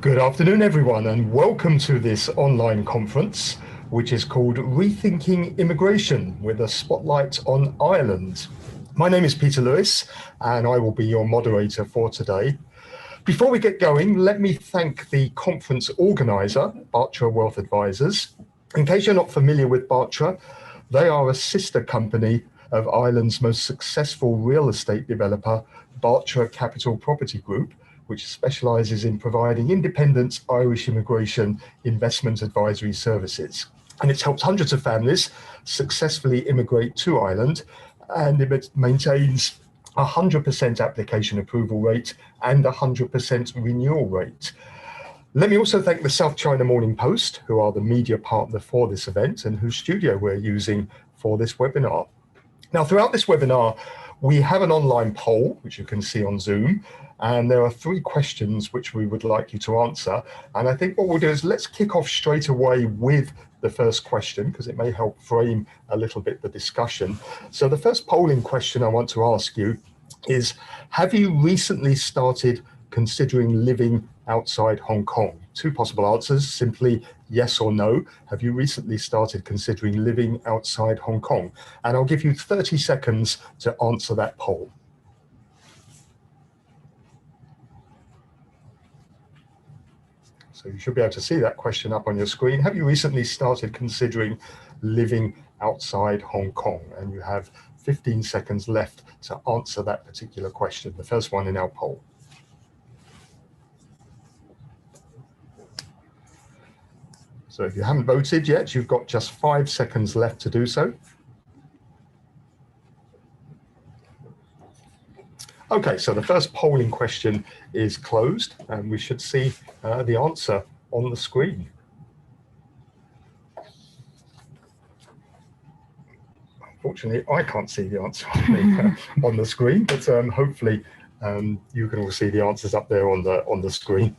Good afternoon, everyone, and welcome to this online conference, which is called Rethinking Immigration, with a spotlight on Ireland. My name is Peter Lewis, and I will be your moderator for today. Before we get going, let me thank the conference organizer, Bartra Wealth Advisors. In case you're not familiar with Bartra, they are a sister company of Ireland's most successful real estate developer, Bartra Capital Property Group, which specialises in providing independent Irish immigration investment advisory services. And it's helped hundreds of families successfully immigrate to Ireland, and it maintains a 100% application approval rate and a 100% renewal rate. Let me also thank the South China Morning Post, who are the media partner for this event and whose studio we're using for this webinar. Now, throughout this webinar, we have an online poll, which you can see on Zoom, and there are 3 questions which we would like you to answer. And I think what we'll do is let's kick off straight away with the first question, because it may help frame a little bit the discussion. So the first polling question I want to ask you is, have you recently started considering living outside Hong Kong? 2 possible answers, simply yes or no. Have you recently started considering living outside Hong Kong? And I'll give you 30 seconds to answer that poll. So you should be able to see that question up on your screen. Have you recently started considering living outside Hong Kong? And you have 15 seconds left to answer that particular question, the first one in our poll. So if you haven't voted yet, you've got just 5 seconds left to do so. Okay, so the first polling question is closed, and we should see the answer on the screen. Unfortunately, I can't see the answer on the screen, but hopefully you can all see the answers up there on the screen.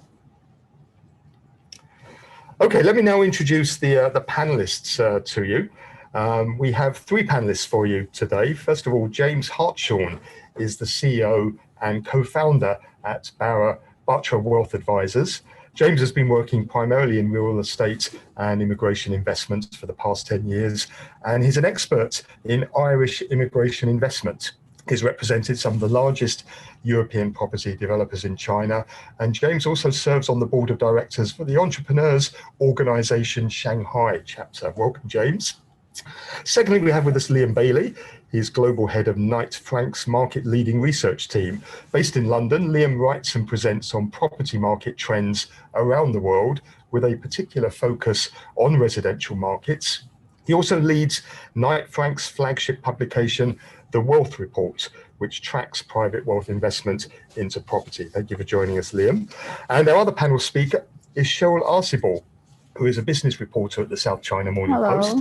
Okay, let me now introduce the panelists to you. We have 3 panelists for you today. First of all, James Hartshorn is the CEO and co-founder at Bartra Wealth Advisors. James has been working primarily in real estate and immigration investments for the past 10 years, and he's an expert in Irish immigration investment. He's represented some of the largest European property developers in China, and James also serves on the board of directors for the Entrepreneurs Organisation Shanghai chapter. Welcome, James. Secondly, we have with us Liam Bailey. He's global head of Knight Frank's market-leading research team. Based in London, Liam writes and presents on property market trends around the world, with a particular focus on residential markets. He also leads Knight Frank's flagship publication, The Wealth Report, which tracks private wealth investment into property. Thank you for joining us, Liam. And our other panel speaker is Cheryl Arcibal, who is a business reporter at the South China Morning Post.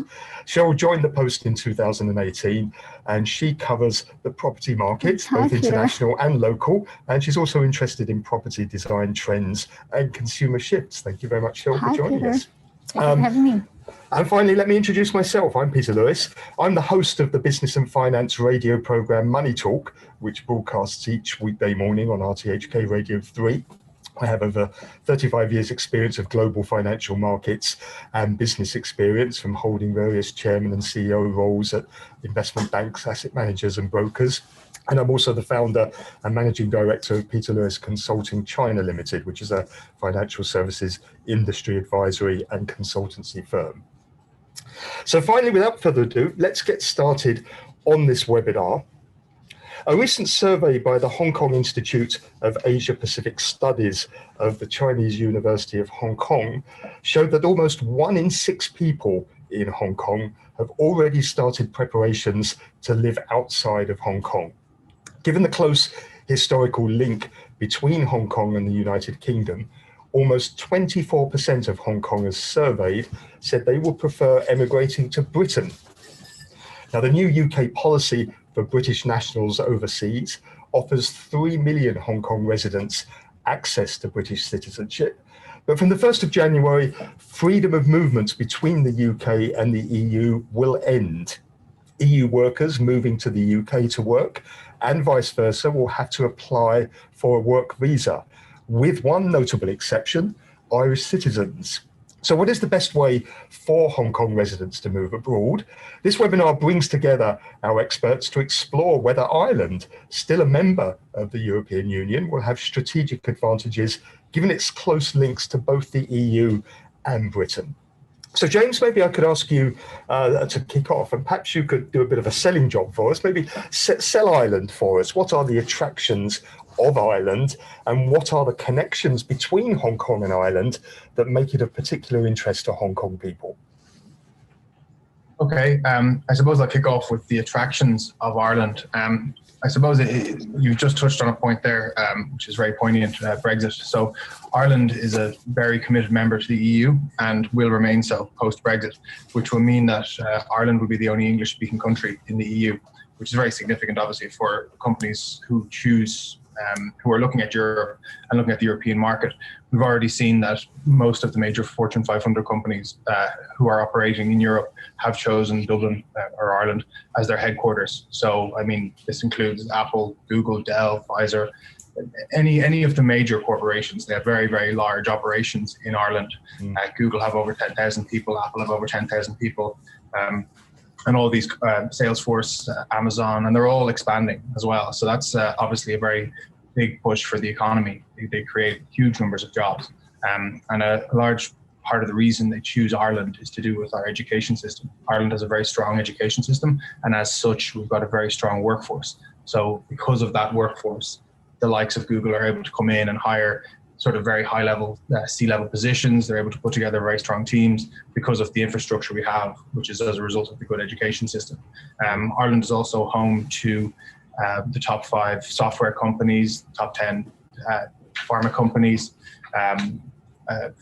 Cheryl joined the Post in 2018, and she covers the property market, both international and local, and she's also interested in property design trends and consumer shifts. Thank you very much, Cheryl, for joining us. Thank you for having me. And finally, let me introduce myself. I'm Peter Lewis. I'm the host of the business and finance radio program Money Talk, which broadcasts each weekday morning on RTHK Radio 3. I have over 35 years experience of global financial markets and business experience, from holding various chairman and CEO roles at investment banks, asset managers and brokers. And I'm also the founder and managing director of Peter Lewis Consulting China Limited, which is a financial services industry advisory and consultancy firm. So finally, without further ado, let's get started on this webinar. A recent survey by the Hong Kong Institute of Asia Pacific Studies of the Chinese University of Hong Kong showed that almost 1 in 6 people in Hong Kong have already started preparations to live outside of Hong Kong. Given the close historical link between Hong Kong and the United Kingdom, almost 24% of Hong Kongers surveyed said they would prefer emigrating to Britain. Now, the new UK policy for British nationals overseas offers 3 million Hong Kong residents access to British citizenship. But from the 1st of January, freedom of movement between the UK and the EU will end. EU workers moving to the UK to work and vice versa will have to apply for a work visa, with one notable exception: Irish citizens. So what is the best way for Hong Kong residents to move abroad? This webinar brings together our experts to explore whether Ireland, still a member of the European Union, will have strategic advantages given its close links to both the EU and Britain. So James, maybe I could ask you to kick off, and perhaps you could do a bit of a selling job for us. Maybe sell Ireland for us. What are the attractions of Ireland, and what are the connections between Hong Kong and Ireland that make it of particular interest to Hong Kong people? Okay, I suppose I'll kick off with the attractions of Ireland. I suppose you've just touched on a point there, which is very poignant, Brexit. So Ireland is a very committed member to the EU and will remain so post-Brexit, which will mean that Ireland will be the only English-speaking country in the EU, which is very significant, obviously, for companies who choose, who are looking at Europe and looking at the European market. We've already seen that most of the major Fortune 500 companies who are operating in Europe have chosen Dublin or Ireland as their headquarters. So, I mean, this includes Apple, Google, Dell, Pfizer, any of the major corporations. They have very, very large operations in Ireland. Google have over 10,000 people, Apple have over 10,000 people. And all these Salesforce, Amazon, and they're all expanding as well. So that's obviously a very big push for the economy. They create huge numbers of jobs. And a large part of the reason they choose Ireland is to do with our education system. Ireland has a very strong education system, and as such, we've got a very strong workforce. So because of that workforce, the likes of Google are able to come in and hire sort of very high level, C-level positions. They're able to put together very strong teams because of the infrastructure we have, which is as a result of the good education system. Ireland is also home to the top 5 software companies, top 10 pharma companies,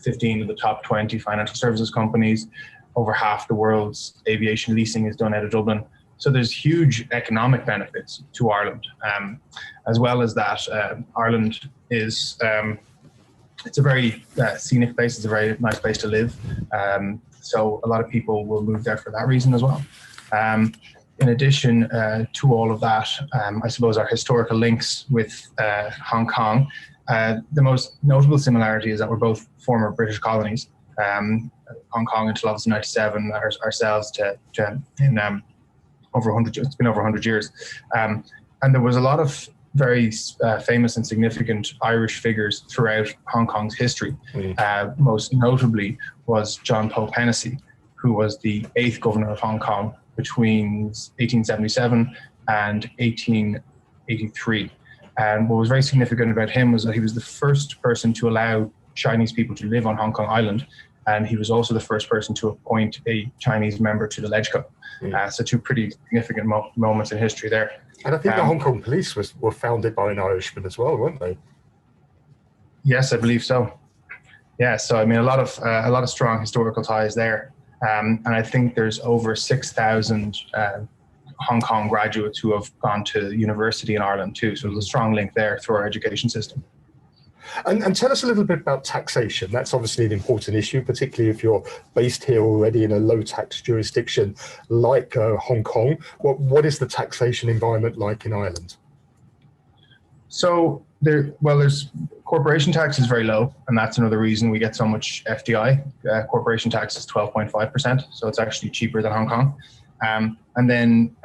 15 of the top 20 financial services companies. Over half the world's aviation leasing is done out of Dublin. So there's huge economic benefits to Ireland. As well as that, Ireland is, it's a very scenic place. It's a very nice place to live. So a lot of people will move there for that reason as well. In addition to all of that, I suppose our historical links with Hong Kong, the most notable similarity is that we're both former British colonies. Hong Kong until obviously 97, ourselves in over 100 years. It's been over 100 years. And there was a lot of very famous and significant Irish figures throughout Hong Kong's history. Most notably was John Pope Hennessy, who was the 8th governor of Hong Kong between 1877 and 1883. And what was very significant about him was that he was the first person to allow Chinese people to live on Hong Kong Island. And he was also the first person to appoint a Chinese member to the LegCo. So two pretty significant moments in history there. And I think the Hong Kong police were founded by an Irishman as well, weren't they? Yes, I believe so. Yeah, so I mean, a lot of strong historical ties there. And I think there's over 6,000 Hong Kong graduates who have gone to university in Ireland too. So there's a strong link there through our education system. And tell us a little bit about taxation. That's obviously an important issue, particularly if you're based here already in a low tax jurisdiction like Hong Kong. What is the taxation environment like in Ireland? So there's corporation tax is very low, and that's another reason we get so much FDI. Corporation tax is 12.5%, so it's actually cheaper than Hong Kong. And then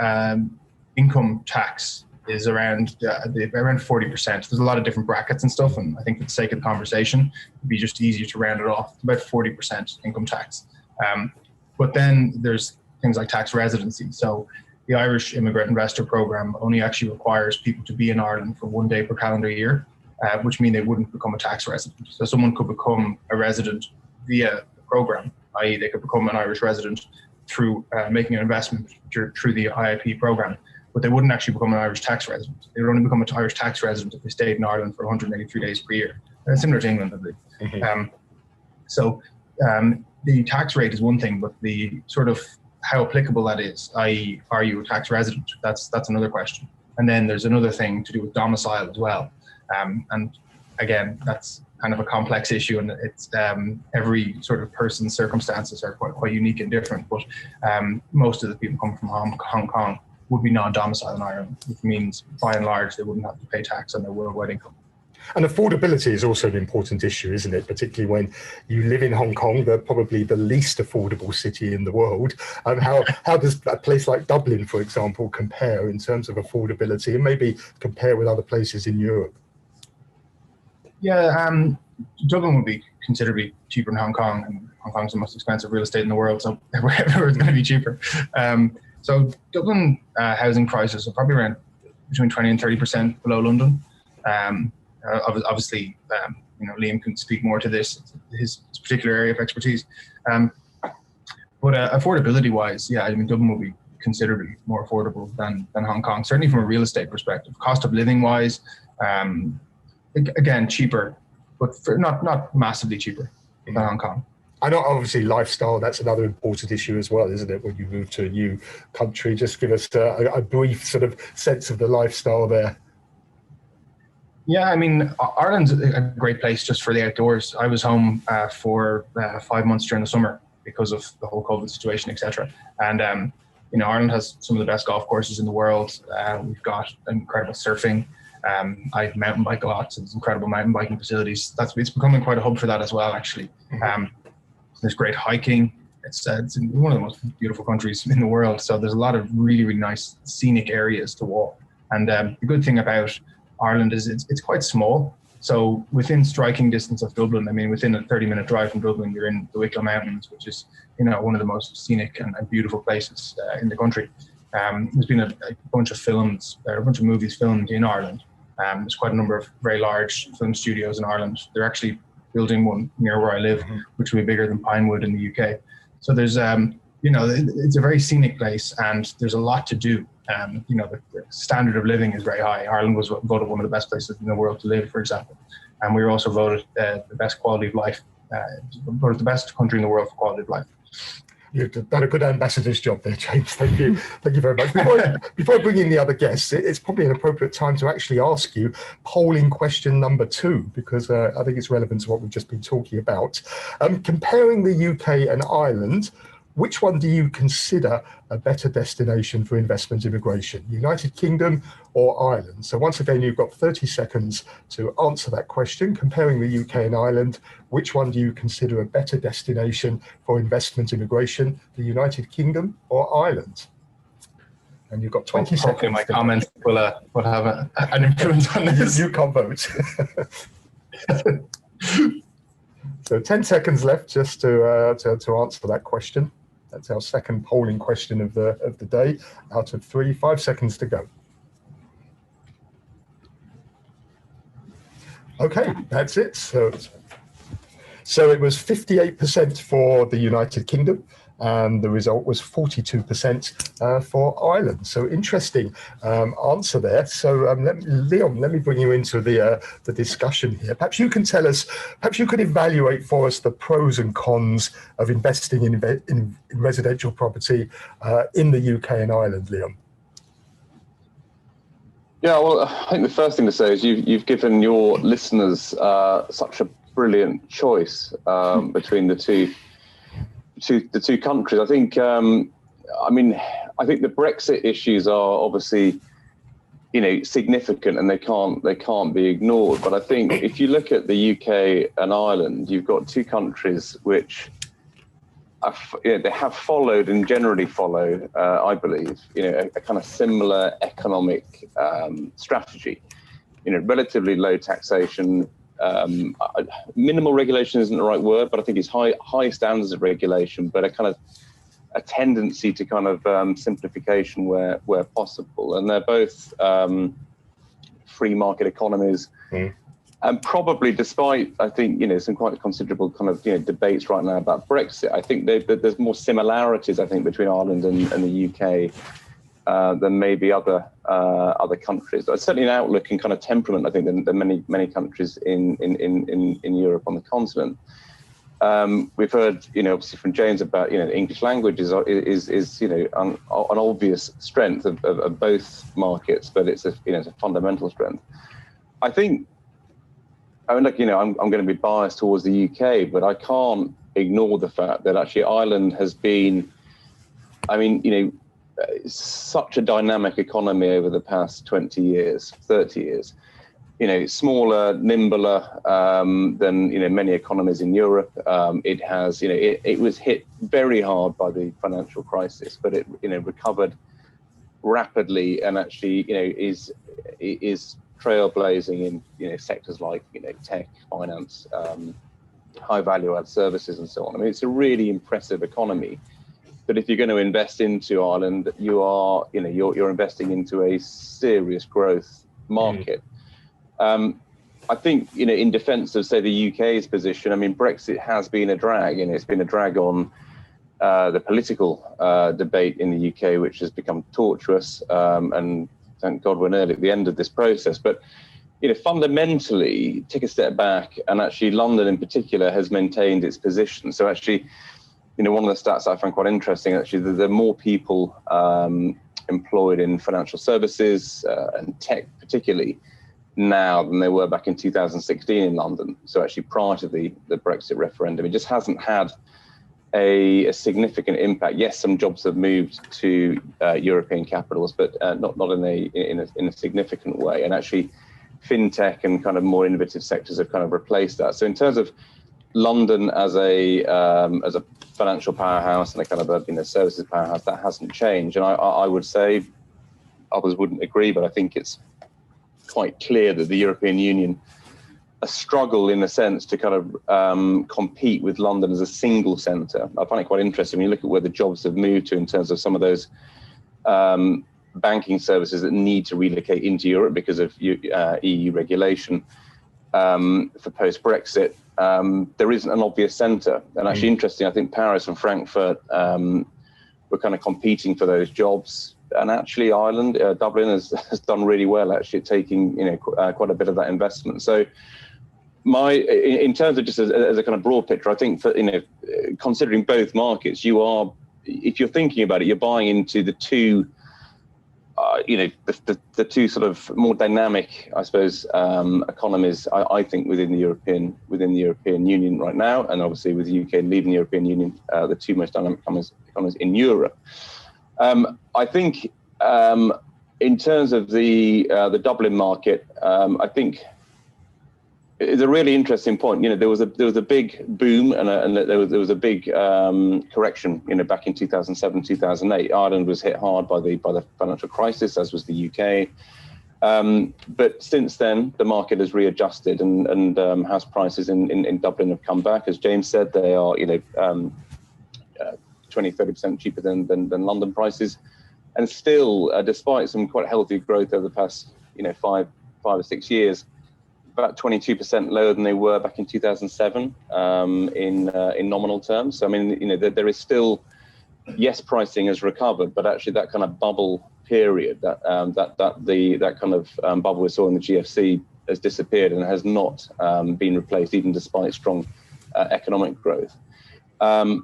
income tax is around 40%. There's a lot of different brackets and stuff, and I think for the sake of the conversation, it'd be just easier to round it off. It's about 40% income tax. But then there's things like tax residency. So the Irish Immigrant Investor Program only actually requires people to be in Ireland for 1 day per calendar year, which means they wouldn't become a tax resident. So someone could become a resident via the program, i.e. they could become an Irish resident through making an investment through the IIP program, but they wouldn't actually become an Irish tax resident. They would only become an Irish tax resident if they stayed in Ireland for 183 days per year. Similar to England, I believe. Mm-hmm. The tax rate is one thing, but the sort of how applicable that is, i.e. are you a tax resident? That's another question. And then there's another thing to do with domicile as well. And again, that's kind of a complex issue, and it's every sort of person's circumstances are quite unique and different. But most of the people coming from Hong Kong would be non-domiciled in Ireland, which means by and large they wouldn't have to pay tax on their worldwide income. And affordability is also an important issue, isn't it? Particularly when you live in Hong Kong, probably the least affordable city in the world. How does a place like Dublin, for example, compare in terms of affordability, and maybe compare with other places in Europe? Yeah, Dublin would be considerably cheaper than Hong Kong, and Hong Kong's the most expensive real estate in the world, so everywhere is going to be cheaper. So Dublin housing prices are probably around between 20 and 30% below London. Obviously, Liam can speak more to this, his particular area of expertise. But affordability-wise, yeah, I mean, Dublin will be considerably more affordable than Hong Kong, certainly from a real estate perspective. Cost of living-wise, again, cheaper, but not massively cheaper than Hong Kong. I know, obviously, lifestyle, that's another important issue as well, isn't it? When you move to a new country, just give us a brief sort of sense of the lifestyle there. Yeah, I mean, Ireland's a great place just for the outdoors. I was home for 5 months during the summer because of the whole COVID situation, etc. And, Ireland has some of the best golf courses in the world. We've got incredible surfing. I mountain bike a lot, so there's incredible mountain biking facilities. It's becoming quite a hub for that as well, actually. There's great hiking. It's one of the most beautiful countries in the world. So there's a lot of really, really nice scenic areas to walk. And the good thing about Ireland is it's quite small. So within striking distance of Dublin, I mean, within a 30-minute drive from Dublin, you're in the Wicklow Mountains, which is, one of the most scenic and beautiful places in the country. There's been a bunch of movies filmed in Ireland. There's quite a number of very large film studios in Ireland. They're actually building one near where I live, which will be bigger than Pinewood in the UK. So there's, it's a very scenic place, and there's a lot to do. The standard of living is very high. Ireland was voted one of the best places in the world to live, for example. And we were also voted the best quality of life, voted the best country in the world for quality of life. You've done a good ambassador's job there, James. Thank you. Thank you very much. Before I bring in the other guests, it's probably an appropriate time to actually ask you polling question number 2, because I think it's relevant to what we've just been talking about. Comparing the UK and Ireland, which one do you consider a better destination for investment immigration, United Kingdom or Ireland? So once again, you've got 30 seconds to answer that question. Comparing the UK and Ireland, which one do you consider a better destination for investment immigration, the United Kingdom or Ireland? And you've got 20 seconds. Hopefully my comments will have an influence on this. You can't vote. So 10 seconds left just to answer that question. That's our second polling question of the day out of 3. 5 seconds to go. Okay, that's it. So it was 58% for the United Kingdom, and the result was 42% for Ireland. So interesting answer there. So Liam, let me bring you into the discussion here. Perhaps you can tell us, perhaps you could evaluate for us the pros and cons of investing in residential property in the UK and Ireland, Liam. Yeah, well, I think the first thing to say is you've given your listeners such a brilliant choice between the two countries. I think, I think the Brexit issues are obviously, significant, and they can't be ignored. But I think if you look at the UK and Ireland, you've got two countries which they have followed and generally follow, I believe, a kind of similar economic strategy. Relatively low taxation. Minimal regulation isn't the right word, but I think it's high standards of regulation, but a tendency to kind of simplification where possible. And they're both free market economies. And probably, despite, I think, some quite considerable kind of debates right now about Brexit, I think there's more similarities, I think, between Ireland and the UK than maybe other countries. Certainly an outlook and kind of temperament, I think, than many countries in Europe on the continent. We've heard, obviously from James about, the English language is an obvious strength of both markets, but it's a fundamental strength. I think, I'm going to be biased towards the UK, but I can't ignore the fact that actually Ireland has been, such a dynamic economy over the past 20 years, 30 years. smaller, nimbler than many economies in Europe. It has, it was hit very hard by the financial crisis, but it recovered rapidly, and actually is trailblazing in sectors like tech, finance, high value add services, and so on. I mean, it's a really impressive economy. But if you're going to invest into Ireland, you are you're investing into a serious growth market. I think, in defense of, say, the UK's position, I mean, Brexit has been a drag, it's been a drag on the political debate in the UK, which has become tortuous. And thank God we're nearly at the end of this process. But, fundamentally, take a step back, and actually London in particular has maintained its position. So actually, one of the stats I find quite interesting, actually, that there are more people employed in financial services and tech particularly now than there were back in 2016 in London. So actually prior to the Brexit referendum, it just hasn't had a significant impact. Yes, some jobs have moved to European capitals, but not in a significant way. And actually fintech and kind of more innovative sectors have kind of replaced that. So in terms of London as a financial powerhouse and a kind of a services powerhouse, that hasn't changed. And I would say, others wouldn't agree, but I think it's quite clear that the European Union a struggle in a sense to kind of compete with London as a single centre. I find it quite interesting when you look at where the jobs have moved to in terms of some of those banking services that need to relocate into Europe because of EU regulation for post-Brexit. There isn't an obvious centre. And actually interesting, I think Paris and Frankfurt were kind of competing for those jobs. And actually Ireland, Dublin has done really well actually at taking quite a bit of that investment. So in terms of just as a kind of broad picture, I think for considering both markets, if you're thinking about it, you're buying into the two the two sort of more dynamic, I suppose, economies. I think within the European Union right now, and obviously with the UK leaving the European Union, the two most dynamic economies in Europe. I think in terms of the Dublin market, I think it's a really interesting point. There was a big boom and there was a big correction. Back in 2007, 2008, Ireland was hit hard by the financial crisis, as was the UK. But since then, the market has readjusted, and house prices in Dublin have come back. As James said, they are 20-30% cheaper than London prices, and still, despite some quite healthy growth over the past 5 or 6 years, about 22% lower than they were back in 2007 in nominal terms. So I mean, there is still, yes, pricing has recovered, but actually that kind of bubble period, that kind of bubble we saw in the GFC has disappeared and has not been replaced, even despite strong economic growth. I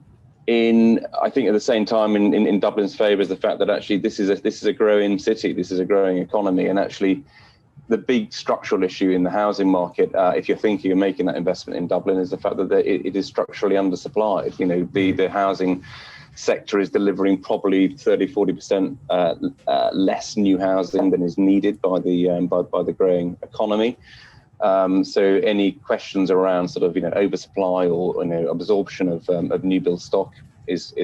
think at the same time, in Dublin's favour is the fact that actually this is a growing city, this is a growing economy, and actually the big structural issue in the housing market, if you're thinking of making that investment in Dublin, is the fact that it is structurally undersupplied. The housing sector is delivering probably 30-40% less new housing than is needed by the growing economy. So any questions around sort of oversupply or absorption of new build stock is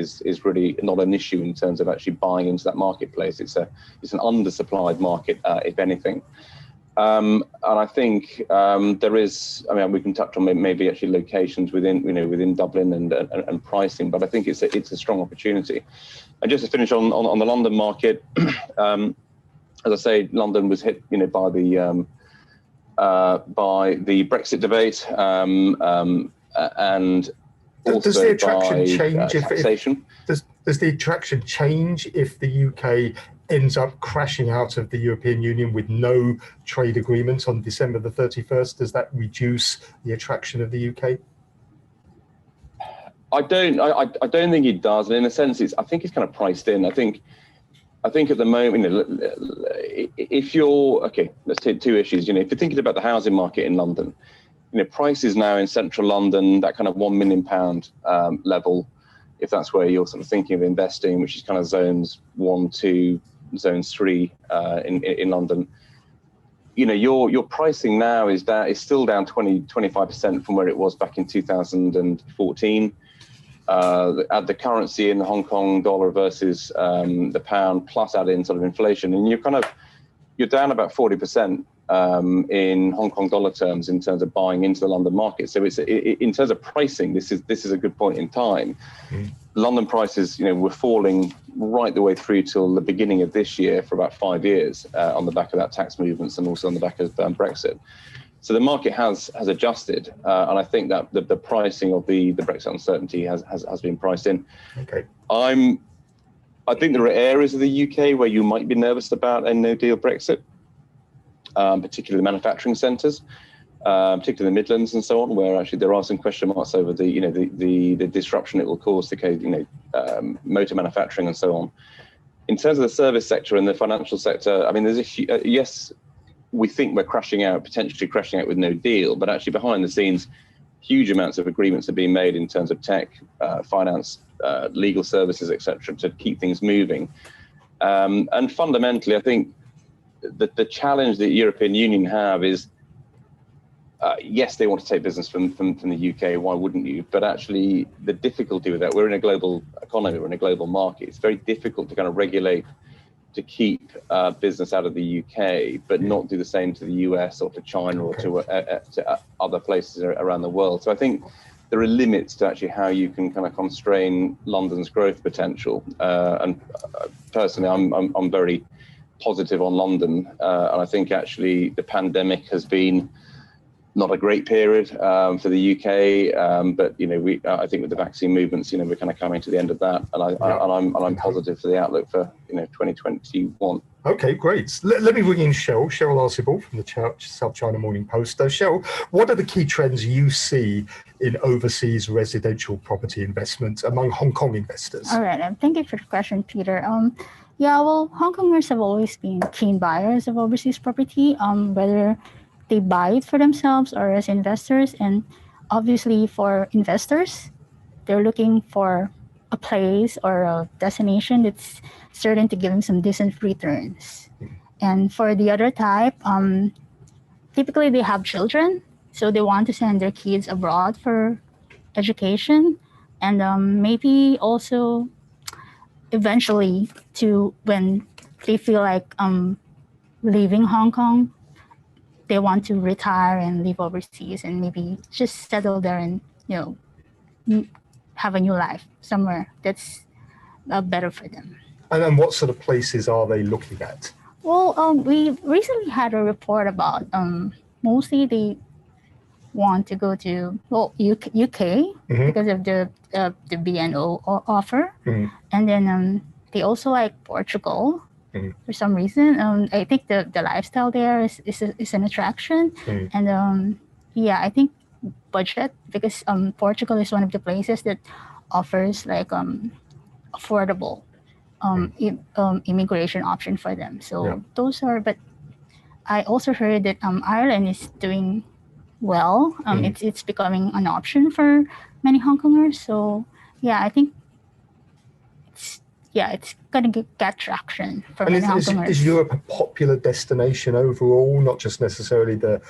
really not an issue in terms of actually buying into that marketplace. It's an undersupplied market, if anything. And I think there is. I mean, we can touch on maybe actually locations within Dublin and pricing, but I think it's a strong opportunity. And just to finish on the London market, as I say, London was hit by the Brexit debate, and also does the attraction by change taxation. Does the attraction change if the UK ends up crashing out of the European Union with no trade agreement on December the 31st? Does that reduce the attraction of the UK? I don't think it does. And in a sense, I think it's kind of priced in. I think at the moment, if you're let's take two issues. If you're thinking about the housing market in London, prices now in central London, that kind of £1 million level, if that's where you're sort of thinking of investing, which is kind of zones 1, 2, zones 3 in London, your pricing now is still down 25% from where it was back in 2014. Add the currency in the Hong Kong dollar versus the pound, plus add in sort of inflation, and you're down about 40% in Hong Kong dollar terms in terms of buying into the London market. So in terms of pricing, this is a good point in time. London prices, were falling right the way through till the beginning of this year for about 5 years on the back of that tax movements and also on the back of Brexit. So the market has adjusted, and I think that the pricing of the Brexit uncertainty has been priced in. Okay. I think there are areas of the UK where you might be nervous about a no-deal Brexit, particularly manufacturing centres, particularly the Midlands and so on, where actually there are some question marks over the disruption it will cause to motor manufacturing and so on. In terms of the service sector and the financial sector, I mean, there's yes, we think we're potentially crashing out with no deal, but actually behind the scenes, huge amounts of agreements are being made in terms of tech, finance, legal services, etc., to keep things moving. And fundamentally, I think that the challenge the European Union have is, yes, they want to take business from the UK. Why wouldn't you? But actually, the difficulty with that, we're in a global economy, we're in a global market. It's very difficult to kind of regulate to keep business out of the UK, but not do the same to the US or to China or to other places around the world. So I think there are limits to actually how you can kind of constrain London's growth potential. And personally, I'm very positive on London, and I think actually the pandemic has been not a great period for the UK, but I think with the vaccine movements, we're kind of coming to the end of that, and I'm positive for the outlook for 2021. Okay, great. Let me bring in Cheryl Arcibal from the South China Morning Post. Cheryl, what are the key trends you see in overseas residential property investment among Hong Kong investors? All right, thank you for the question, Peter. Yeah, well, Hong Kongers have always been keen buyers of overseas property, whether they buy it for themselves or as investors. And obviously for investors, they're looking for a place or a destination that's certain to give them some decent returns. And for the other type, typically they have children, so they want to send their kids abroad for education, and maybe also eventually to when they feel like leaving Hong Kong, they want to retire and live overseas and maybe just settle there and have a new life somewhere that's better for them. And then what sort of places are they looking at? Well, we recently had a report about mostly they want to go to UK because of the BNO offer, and then they also like Portugal. For some reason, I think the lifestyle there is an attraction, and I think budget, because Portugal is one of the places that offers like affordable immigration option for them. So those are. But I also heard that Ireland is doing well. It's becoming an option for many Hong Kongers. So I think it's going to get traction for many Hong Kongers. Is Europe a popular destination overall, not just necessarily the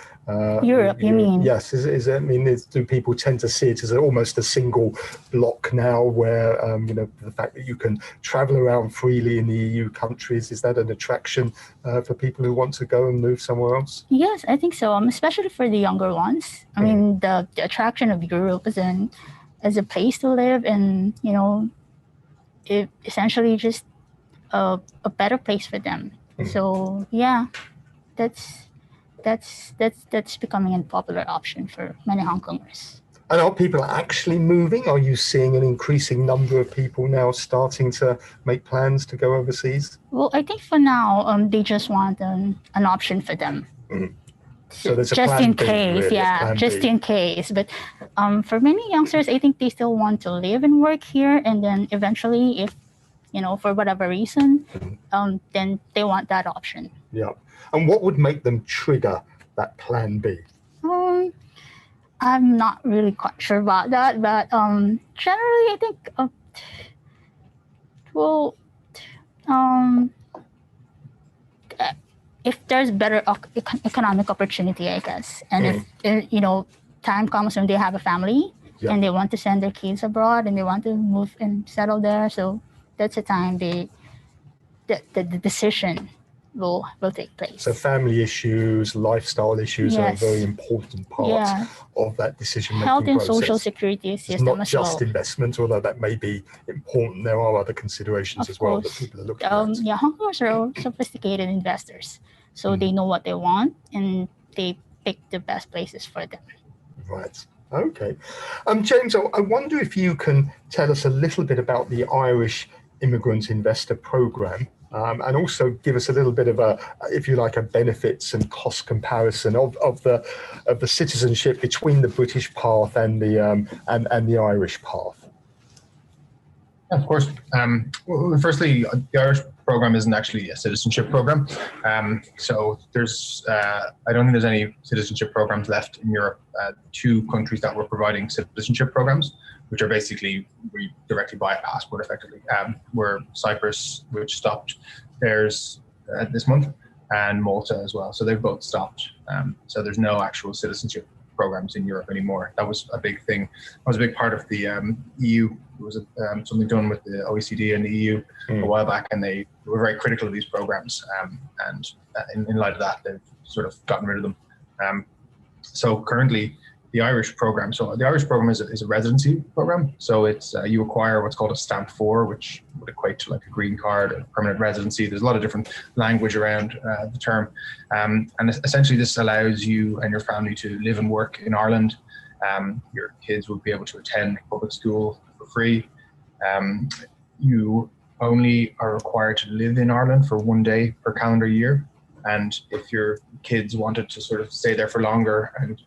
Europe? You mean? Yes. Do people tend to see it as almost a single block now, where the fact that you can travel around freely in the EU countries, is that an attraction for people who want to go and move somewhere else? Yes, I think so. Especially for the younger ones. I mean, the attraction of Europe as a place to live, and it essentially just a better place for them. So that's becoming a popular option for many Hong Kongers. And are people actually moving? Are you seeing an increasing number of people now starting to make plans to go overseas? Well, I think for now, they just want an option for them. So there's a just plan in B, case, really, just in case. But for many youngsters, I think they still want to live and work here, and then eventually, if for whatever reason, then they want that option. Yeah. And what would make them trigger that plan B? I'm not really quite sure about that, but generally, I think if there's better economic opportunity, I guess, and if time comes when they have a family and they want to send their kids abroad and they want to move and settle there, so that's the time the decision will take place. So family issues, lifestyle issues are a very important part of that decision-making Health and process. social security system it's not as just well. investment, although that may be important. There are other considerations as well that people are looking at. Yeah, Hong Kongers are sophisticated investors, so they know what they want and they pick the best places for them. Right. Okay. James, I wonder if you can tell us a little bit about the Irish Immigrant Investor Programme, and also give us a little bit of a, if you like, a benefits and cost comparison of the citizenship between the British path and the Irish path. Of course. Well, firstly, the Irish program isn't actually a citizenship program. So there's, I don't think there's any citizenship programs left in Europe. Two countries that were providing citizenship programs, which are basically, we directly buy a passport effectively, were Cyprus, which stopped theirs this month, and Malta as well. So they've both stopped. So there's no actual citizenship programs in Europe anymore. That was a big thing. That was a big part of the EU. It was something done with the OECD and the EU a while back, and they were very critical of these programs. And in light of that, they've sort of gotten rid of them. So currently, the Irish program. So the Irish program is a residency program. So it's you acquire what's called a stamp 4, which would equate to like a green card, a permanent residency. There's a lot of different language around the term, and essentially this allows you and your family to live and work in Ireland. Your kids will be able to attend public school for free. You only are required to live in Ireland for 1 day per calendar year, and if your kids wanted to sort of stay there for longer and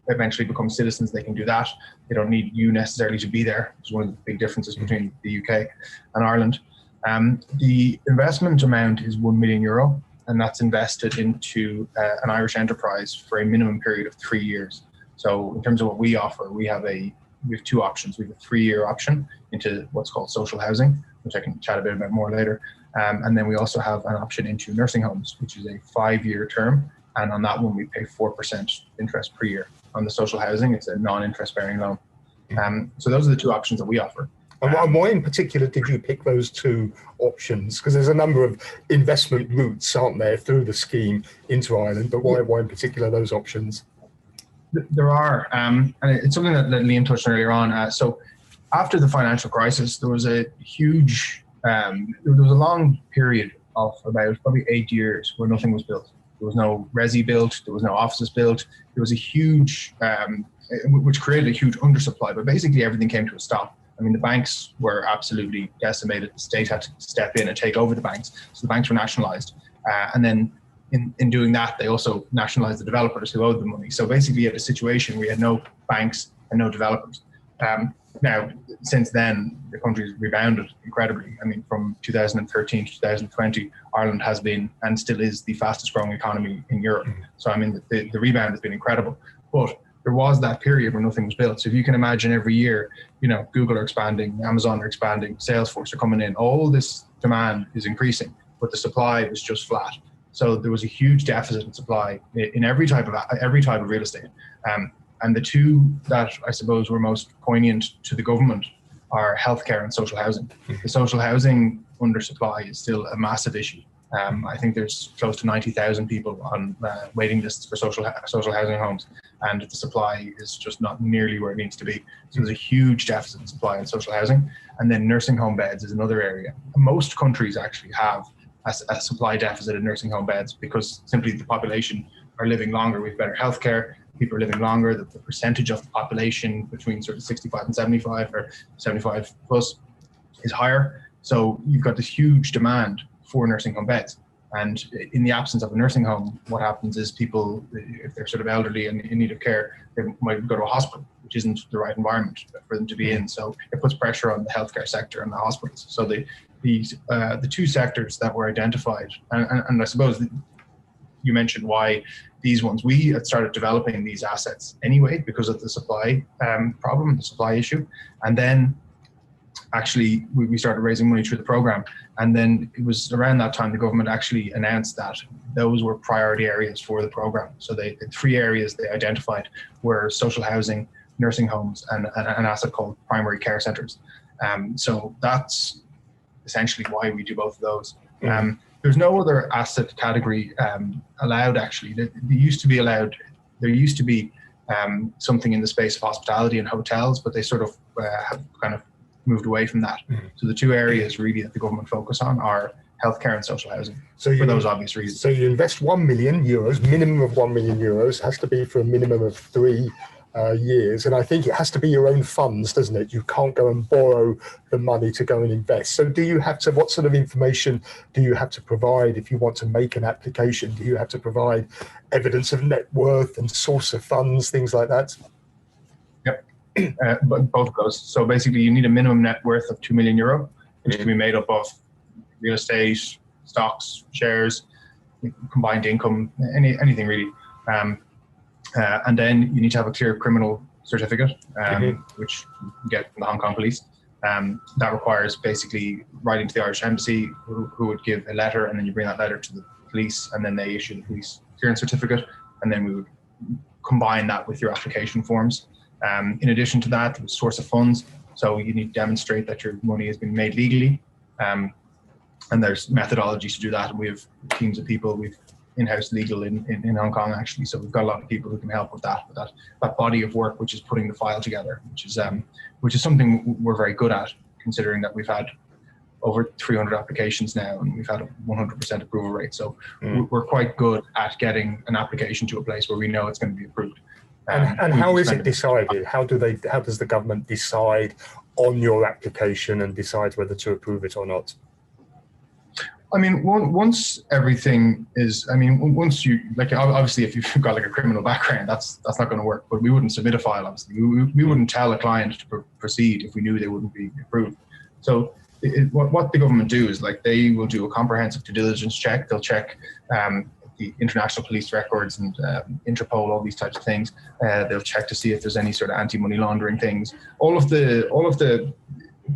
eventually become citizens, they can do that. They don't need you necessarily to be there. It's one of the big differences between the UK and Ireland. The investment amount is €1 million, and that's invested into an Irish enterprise for a minimum period of 3 years. So in terms of what we offer, we have two options. We have a 3-year option into what's called social housing, which I can chat a bit about more later. And then we also have an option into nursing homes, which is a 5-year term. And on that one, we pay 4% interest per year. On the social housing, it's a non-interest bearing loan. So those are the two options that we offer. And why in particular did you pick those two options? Because there's a number of investment routes, aren't there, through the scheme into Ireland, but why in particular those options? There are, and it's something that Liam touched on earlier on. So after the financial crisis, there was a huge, there was a long period of about probably 8 years where nothing was built. There was no resi built, there was no offices built. There was a huge, which created a huge undersupply, but basically everything came to a stop. I mean, the banks were absolutely decimated. The state had to step in and take over the banks. So the banks were nationalized. And then in doing that, they also nationalized the developers who owed the money. So basically you had a situation where you had no banks and no developers. Now, since then, the country's rebounded incredibly. I mean, from 2013 to 2020, Ireland has been and still is the fastest growing economy in Europe. So, I mean, the rebound has been incredible. But there was that period where nothing was built. So if you can imagine every year, you know, Google are expanding, Amazon are expanding, Salesforce are coming in, all this demand is increasing, but the supply is just flat. So there was a huge deficit in supply in every type of real estate. And the two that I suppose were most poignant to the government are healthcare and social housing. The social housing undersupply is still a massive issue. I think there's close to 90,000 people on waiting lists for social housing homes, and the supply is just not nearly where it needs to be. So there's a huge deficit in supply in social housing. And then nursing home beds is another area. Most countries actually have a supply deficit in nursing home beds because simply the population are living longer. We have better healthcare. People are living longer. The percentage of the population between sort of 65 and 75 or 75 plus is higher. So you've got this huge demand for nursing home beds. And in the absence of a nursing home, what happens is people, if they're sort of elderly and in need of care, they might go to a hospital, which isn't the right environment for them to be in. So it puts pressure on the healthcare sector and the hospitals. So the two sectors that were identified, and I suppose you mentioned why these ones, we had started developing these assets anyway because of the supply problem, the supply issue. And then actually we started raising money through the program. And then it was around that time the government actually announced that those were priority areas for the program. So the 3 areas they identified were social housing, nursing homes, and an asset called primary care centres. So that's essentially why we do both of those. There's no other asset category allowed, actually. There used to be something in the space of hospitality and hotels, but they sort of have kind of moved away from that. So the 2 areas really that the government focus on are healthcare and social housing, for those obvious reasons. So you invest €1 million, minimum of €1 million, has to be for a minimum of 3 years, and I think it has to be your own funds, doesn't it? You can't go and borrow the money to go and invest. So do you have to, what sort of information do you have to provide if you want to make an application? Do you have to provide evidence of net worth and source of funds, things like that? Yep, but both of those. So basically you need a minimum net worth of €2 million, which can be made up of real estate, stocks, shares, combined income, anything really. And then you need to have a clear criminal certificate, which you get from the Hong Kong police. That requires basically writing to the Irish embassy, who would give a letter, and then you bring that letter to the police, and then they issue the police clearance certificate, and then we would combine that with your application forms. In addition to that, the source of funds. So you need to demonstrate that your money has been made legally, and there's methodologies to do that. And we have teams of people. We've in-house legal in Hong Kong, actually. So we've got a lot of people who can help with that body of work, which is putting the file together, which is something we're very good at, considering that we've had over 300 applications now, and we've had a 100% approval rate. So we're quite good at getting an application to a place where we know it's going to be approved. And how is it decided? How does the government decide on your application and decide whether to approve it or not? I mean, once everything is, once you, like, obviously if you've got like a criminal background, that's not going to work, but we wouldn't submit a file, obviously. We wouldn't tell a client to proceed if we knew they wouldn't be approved. So what the government do is, like, they will do a comprehensive due diligence check. They'll check the international police records and Interpol, all these types of things. They'll check to see if there's any sort of anti-money laundering things. All of the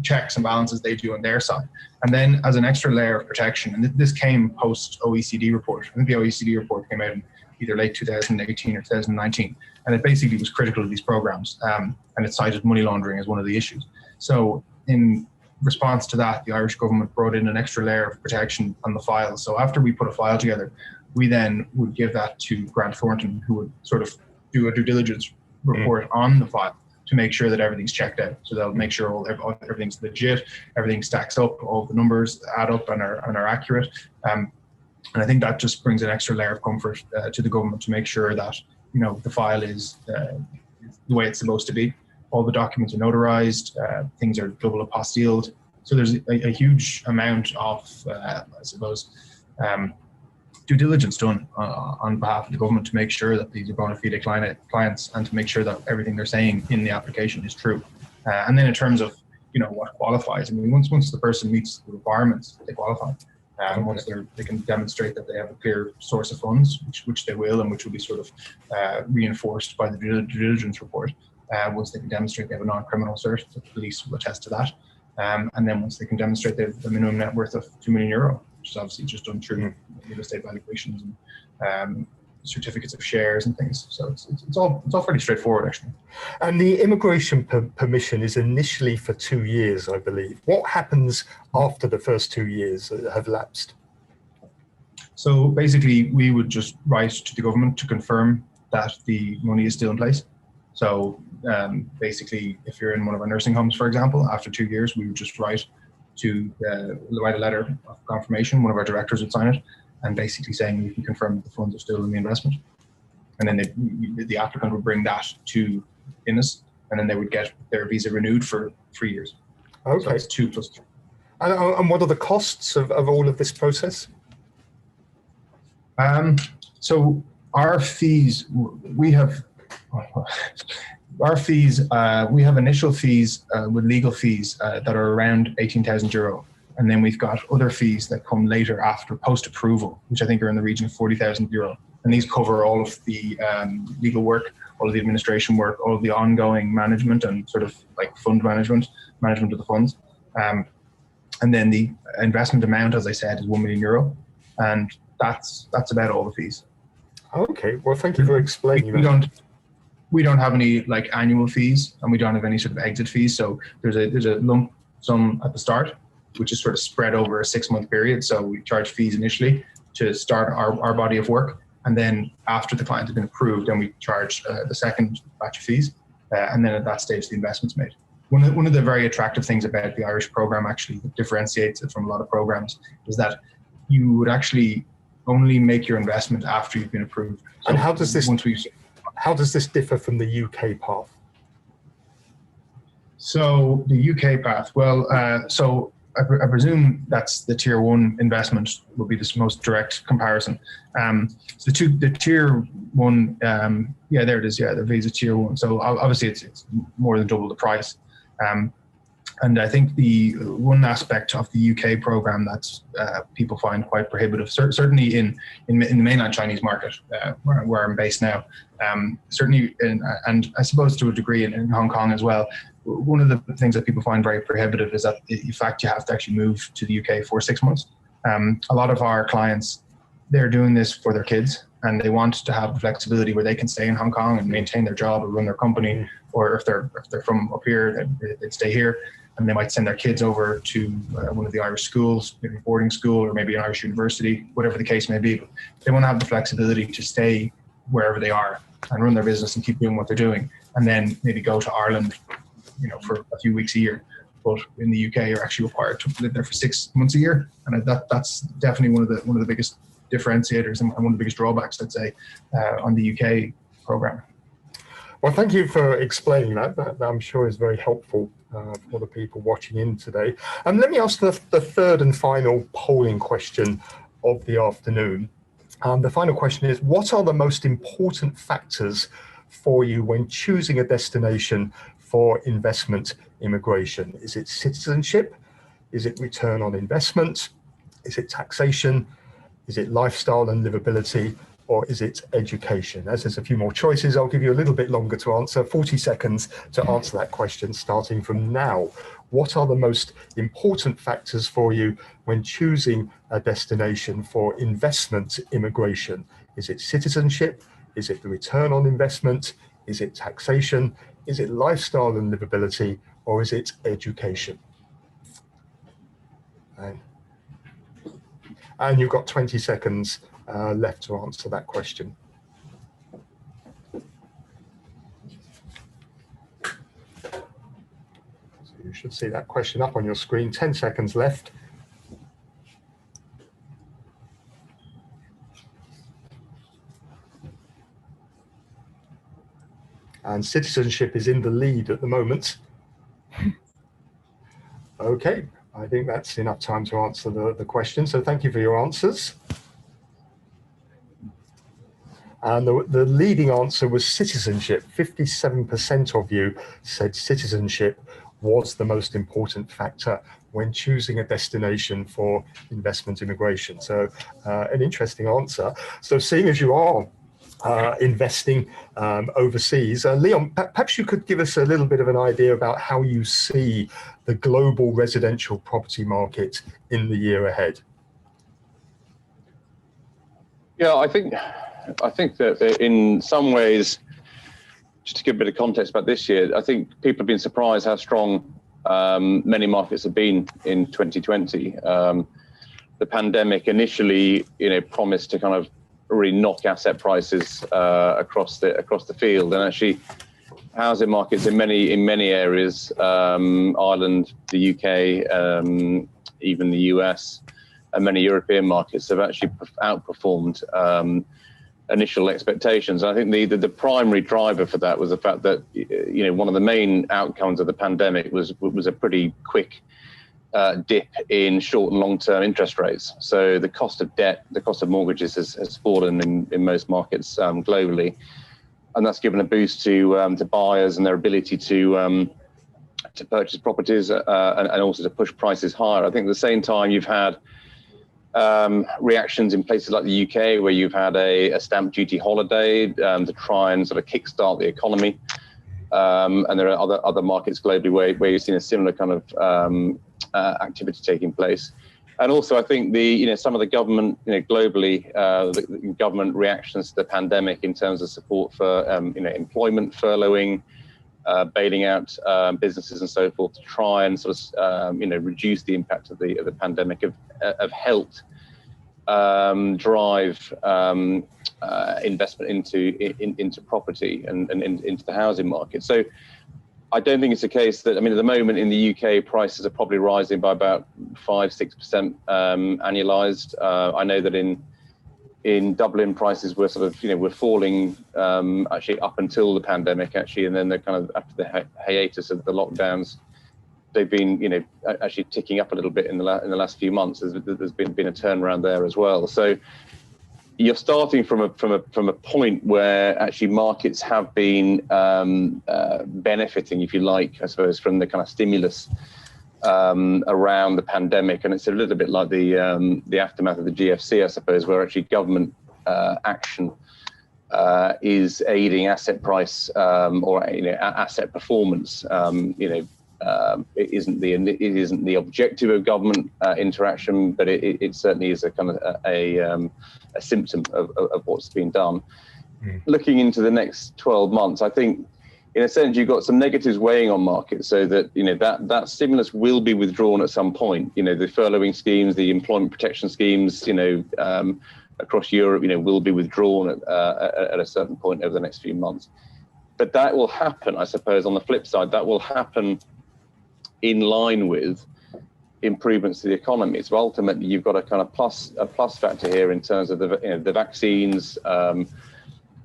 checks and balances they do on their side. And then as an extra layer of protection, and this came post OECD report. I think the OECD report came out in either late 2018 or 2019. And it basically was critical of these programs. And it cited money laundering as one of the issues. So in response to that, the Irish government brought in an extra layer of protection on the file. So after we put a file together, we then would give that to Grant Thornton, who would sort of do a due diligence report on the file to make sure that everything's checked out. So they'll make sure everything's legit, everything stacks up, all the numbers add up and are accurate. And I think that just brings an extra layer of comfort to the government to make sure that, you know, the file is the way it's supposed to be. All the documents are notarized, things are double apostilled. So there's a huge amount of, due diligence done on behalf of the government to make sure that these are bona fide clients, and to make sure that everything they're saying in the application is true. And then in terms of, you know, what qualifies, I mean, once the person meets the requirements, they qualify. Once they can demonstrate that they have a clear source of funds, which they will, and which will be sort of reinforced by the due diligence report. Once they can demonstrate they have a non-criminal cert, the police will attest to that. And then once they can demonstrate they have a minimum net worth of €2 million, which is obviously just done through real estate valuations and certificates of shares and things. So it's all pretty straightforward, actually. And the immigration permission is initially for 2 years, I believe. What happens after the first 2 years have lapsed? So basically, we would just write to the government to confirm that the money is still in place. So basically, if you're in one of our nursing homes, for example, after 2 years, we would just write a letter of confirmation. One of our directors would sign it, and basically saying we can confirm that the funds are still in the investment. And then the applicant would bring that to Innis, and then they would get their visa renewed for 3 years. Okay. So it's 2 plus 3. And what are the costs of all of this process? So our fees, we have initial fees with legal fees that are around €18,000, and then we've got other fees that come later after post-approval, which I think are in the region of €40,000. And these cover all of the legal work, all of the administration work, all of the ongoing management and sort of like fund management of the funds. And then the investment amount, as I said, is €1 million, and that's about all the fees. Okay, well, thank you for explaining that. We don't have any like annual fees, and we don't have any sort of exit fees. So there's a lump sum at the start, which is sort of spread over a 6-month period. So we charge fees initially to start our body of work, and then after the client has been approved, then we charge the second batch of fees, and then at that stage the investment's made. One of the very attractive things about the Irish program, actually, that differentiates it from a lot of programs, is that you would actually only make your investment after you've been approved. So and how does this differ from the UK path? So the UK path, well, so I presume that's the tier 1 investment will be the most direct comparison. So the tier 1, yeah, there it is. Yeah, the visa tier 1. So obviously it's more than double the price. And I think the one aspect of the UK program that people find quite prohibitive, certainly in the mainland Chinese market, where I'm based now, certainly, and I suppose to a degree in Hong Kong as well, one of the things that people find very prohibitive is that, in fact, you have to actually move to the UK for 6 months. A lot of our clients, they're doing this for their kids, and they want to have the flexibility where they can stay in Hong Kong and maintain their job or run their company, or if they're from up here, they'd stay here, and they might send their kids over to one of the Irish schools, maybe a boarding school or maybe an Irish university, whatever the case may be. But they want to have the flexibility to stay wherever they are and run their business and keep doing what they're doing, and then maybe go to Ireland, for a few weeks a year. But in the UK, you're actually required to live there for 6 months a year, and that's definitely one of the biggest differentiators and one of the biggest drawbacks, I'd say, on the UK program. Well, thank you for explaining that. That I'm sure is very helpful for the people watching in today. And let me ask the third and final polling question of the afternoon. The final question is, what are the most important factors for you when choosing a destination for investment immigration? Is it citizenship? Is it return on investment? Is it taxation? Is it lifestyle and livability? Or is it education? As there's a few more choices, I'll give you a little bit longer to answer, 40 seconds to answer that question starting from now. What are the most important factors for you when choosing a destination for investment immigration? Is it citizenship? Is it the return on investment? Is it taxation? Is it lifestyle and livability? Or is it education? And you've got 20 seconds left to answer that question. So you should see that question up on your screen. 10 seconds left. And citizenship is in the lead at the moment. Okay, I think that's enough time to answer the question. So thank you for your answers. And the leading answer was citizenship. 57% of you said citizenship was the most important factor when choosing a destination for investment immigration. So an interesting answer. So seeing as you are investing overseas, Leon, perhaps you could give us a little bit of an idea about how you see the global residential property market in the year ahead. Yeah, I think that in some ways, just to give a bit of context about this year, I think people have been surprised how strong many markets have been in 2020. The pandemic initially, promised to kind of really knock asset prices across the field, and actually, housing markets in many areas, Ireland, the UK, even the US, and many European markets have actually outperformed initial expectations. I think the primary driver for that was the fact that one of the main outcomes of the pandemic was a pretty quick dip in short and long-term interest rates. So the cost of debt, the cost of mortgages has fallen in most markets globally, and that's given a boost to buyers and their ability to purchase properties and also to push prices higher. I think at the same time you've had reactions in places like the UK, where you've had a stamp duty holiday to try and sort of kickstart the economy, and there are other markets globally where you've seen a similar kind of activity taking place. And also, I think some of the government, globally, the government reactions to the pandemic in terms of support for, employment, furloughing, bailing out businesses and so forth to try and sort of, reduce the impact of the pandemic have helped drive investment into property and into the housing market. So I don't think it's a case that, at the moment in the UK, prices are probably rising by about 5-6% annualized. I know that in Dublin, prices were sort of, were falling actually up until the pandemic, actually, and then they're kind of after the hiatus of the lockdowns, they've been, actually ticking up a little bit in the last few months. There's been a turnaround there as well. So you're starting from a point where actually markets have been benefiting, if you like, I suppose, from the kind of stimulus around the pandemic, and it's a little bit like the aftermath of the GFC, I suppose, where actually government action is aiding asset price or asset performance. It isn't the objective of government interaction, but it certainly is a kind of a symptom of what's been done. Looking into the next 12 months, I think, in a sense, you've got some negatives weighing on markets, so that that stimulus will be withdrawn at some point. The furloughing schemes, the employment protection schemes, across Europe, will be withdrawn at a certain point over the next few months. But that will happen, I suppose. On the flip side, that will happen in line with improvements to the economy. So ultimately, you've got a kind of plus factor here in terms of the vaccines.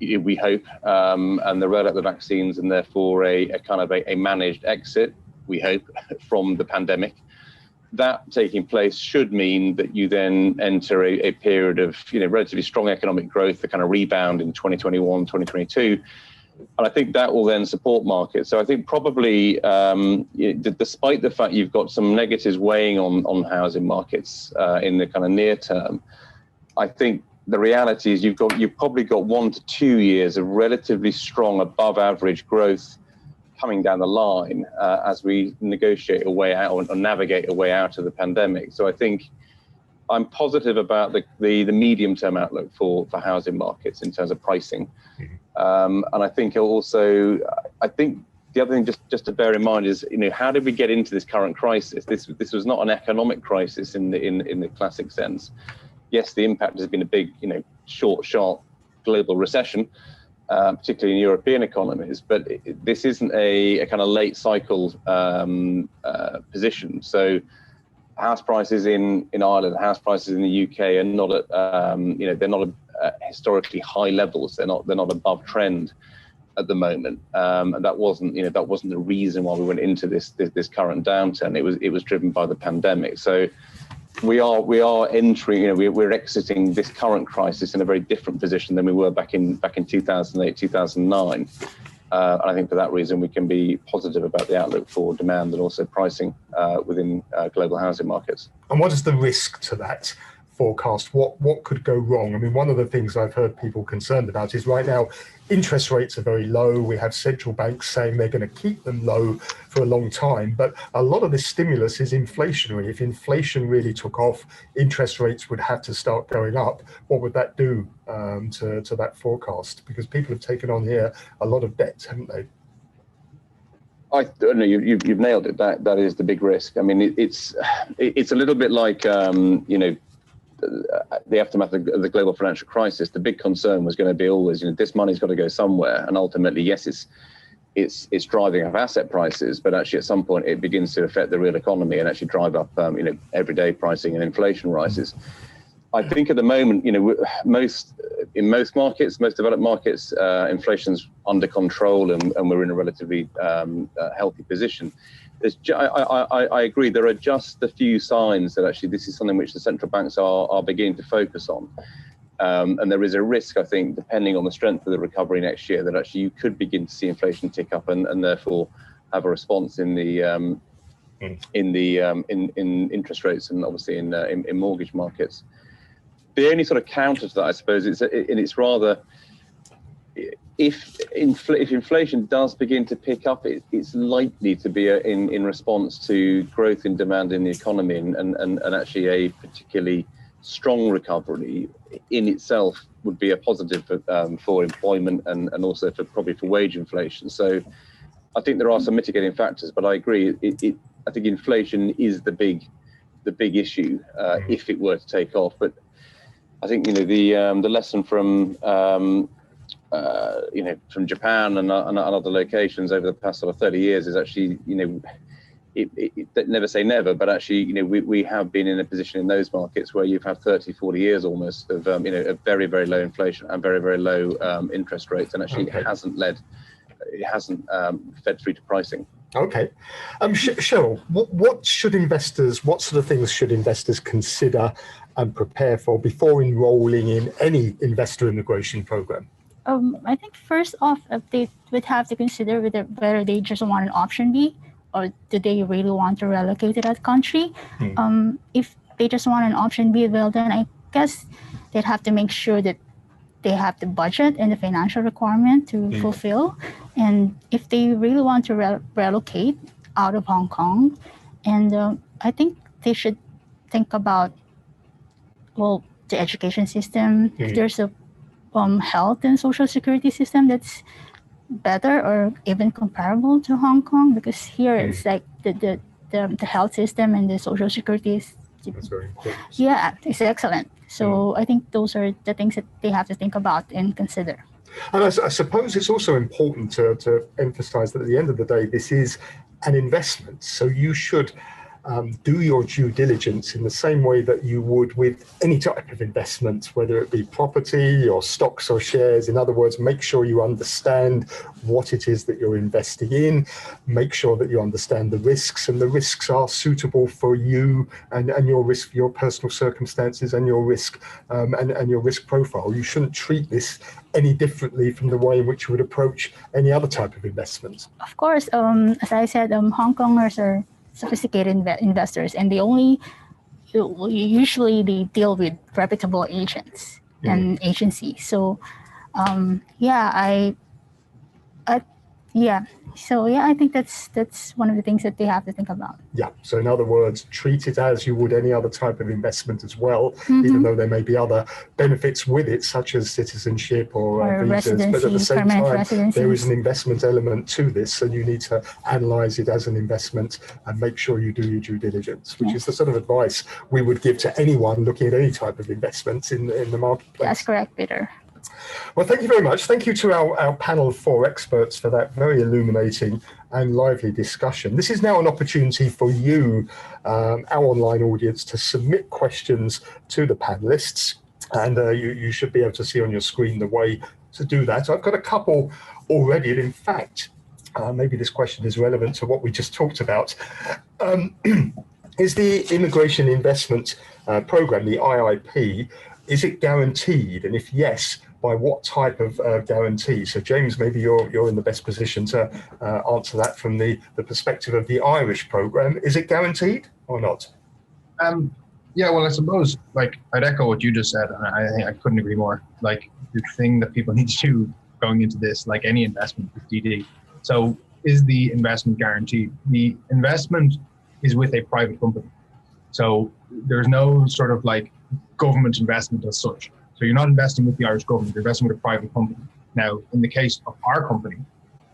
We hope, and the rollout of the vaccines, and therefore a kind of a managed exit, we hope, from the pandemic. That taking place should mean that you then enter a period of relatively strong economic growth, the kind of rebound in 2021, 2022. And I think that will then support markets. So I think probably, despite the fact you've got some negatives weighing on housing markets in the kind of near term, I think the reality is you've probably got 1 to 2 years of relatively strong above average growth coming down the line as we negotiate a way out or navigate a way out of the pandemic. So I think I'm positive about the medium term outlook for housing markets in terms of pricing. And I think also, the other thing just to bear in mind is, how did we get into this current crisis? This was not an economic crisis in the classic sense. Yes, the impact has been a big, short, sharp global recession, particularly in European economies. But this isn't a kind of late cycle position. So house prices in Ireland, house prices in the UK are not at, they're not at historically high levels. They're not above trend at the moment. And that wasn't the reason why we went into this current downturn. It was driven by the pandemic. So we are entering, we're exiting this current crisis in a very different position than we were back in 2008, 2009. And I think for that reason, we can be positive about the outlook for demand and also pricing within global housing markets. And what is the risk to that forecast? What could go wrong? I mean, one of the things I've heard people concerned about is right now, interest rates are very low. We have central banks saying they're going to keep them low for a long time. But a lot of this stimulus is inflationary. If inflation really took off, interest rates would have to start going up. What would that do to that forecast? Because people have taken on here a lot of debt, haven't they? I don't know. You've nailed it. That is the big risk. I mean, it's a little bit like the aftermath of the global financial crisis. The big concern was going to be always, this money's got to go somewhere, and ultimately, yes, it's driving up asset prices, but actually at some point it begins to affect the real economy and actually drive up, everyday pricing and inflation rises. I think at the moment, in most markets, most developed markets, inflation's under control, and we're in a relatively healthy position. I agree. There are just a few signs that actually this is something which the central banks are beginning to focus on. And there is a risk, I think, depending on the strength of the recovery next year, that actually you could begin to see inflation tick up and therefore have a response in interest rates and obviously in mortgage markets. The only sort of counter to that, I suppose, it's rather, if inflation does begin to pick up, it's likely to be in response to growth in demand in the economy, and actually a particularly strong recovery in itself would be a positive for employment and also probably for wage inflation. So I think there are some mitigating factors, but I agree. I think inflation is the big issue if it were to take off. But I think the lesson from from Japan and other locations over the past sort of 30 years is actually never say never, but actually we have been in a position in those markets where you've had 30, 40 years almost of a very, very low inflation and very, very low interest rates, and actually it hasn't fed through to pricing. Okay. Cheryl, what sort of things should investors consider and prepare for before enrolling in any investor immigration program? I think first off, they would have to consider whether they just want an option B or do they really want to relocate to that country. If they just want an option B, well, then I guess they'd have to make sure that they have the budget and the financial requirement to fulfill. And if they really want to relocate out of Hong Kong, and I think they should think about, well, the education system. If there's a health and social security system that's better or even comparable to Hong Kong, because here it's like the health system and the social security is that's very important. Yeah, it's excellent. So I think those are the things that they have to think about and consider. And I suppose it's also important to emphasize that at the end of the day, this is an investment. So you should do your due diligence in the same way that you would with any type of investment, whether it be property or stocks or shares. In other words, make sure you understand what it is that you're investing in, make sure that you understand the risks, and the risks are suitable for you and your risk, your personal circumstances and your risk and your risk profile. You shouldn't treat this any differently from the way in which you would approach any other type of investment. Of course, as I said, Hong Kongers are sophisticated investors, and usually they deal with reputable agents and agencies. So I think that's one of the things that they have to think about. Yeah. So in other words, treat it as you would any other type of investment as well, even though there may be other benefits with it, such as citizenship or visas. But at the same time, there is an investment element to this, and you need to analyze it as an investment and make sure you do your due diligence, which is the sort of advice we would give to anyone looking at any type of investment in the marketplace. That's correct, Peter. Well, thank you very much. Thank you to our panel of 4 experts for that very illuminating and lively discussion. This is now an opportunity for you, our online audience, to submit questions to the panelists. And you should be able to see on your screen the way to do that. I've got a couple already. And in fact, maybe this question is relevant to what we just talked about. Is the Immigration Investment Program, the IIP, is it guaranteed? And if yes, by what type of guarantee? So James, maybe you're in the best position to answer that from the perspective of the Irish program. Is it guaranteed or not? Yeah, well, I suppose, like, I'd echo what you just said, and I think I couldn't agree more. Like, the thing that people need to do going into this, like any investment with DD. So is the investment guaranteed? The investment is with a private company. So there's no sort of like government investment as such. So you're not investing with the Irish government, you're investing with a private company. Now, in the case of our company,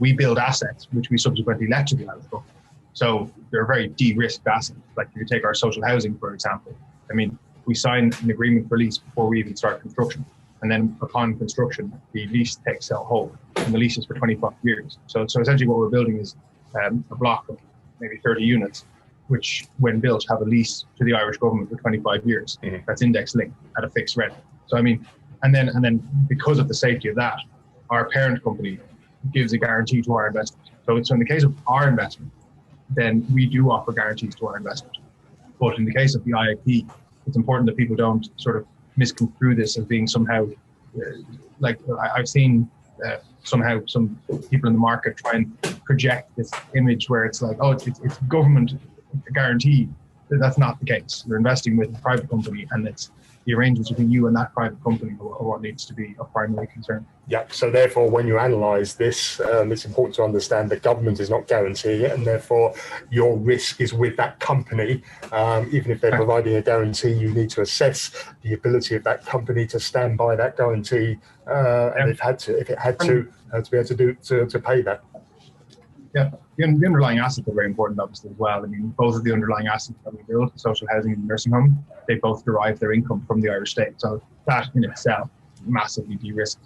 we build assets, which we subsequently let to the Irish government. So they're very de-risked assets. Like, if you take our social housing, for example, I mean, we sign an agreement for lease before we even start construction. And then upon construction, the lease takes hold, and the lease is for 25 years. So essentially what we're building is a block of maybe 30 units, which when built have a lease to the Irish government for 25 years. That's index linked at a fixed rent. So I mean, and then because of the safety of that, our parent company gives a guarantee to our investors. So in the case of our investment, then we do offer guarantees to our investors. But in the case of the IIP, it's important that people don't sort of misconstrue this as being somehow, like I've seen somehow some people in the market try and project this image where it's like, oh, it's government guarantee, that's not the case. You're investing with a private company, and it's the arrangements between you and that private company are what needs to be of primary concern. Yeah, so therefore, when you analyse this, it's important to understand that government is not guaranteeing it, and therefore your risk is with that company. Even if they're providing a guarantee, you need to assess the ability of that company to stand by that guarantee, and if it had to be able to pay that. Yeah, the underlying assets are very important, obviously, as well. I mean, both of the underlying assets that we build, the social housing and the nursing home, they both derive their income from the Irish state. So that in itself massively de-risks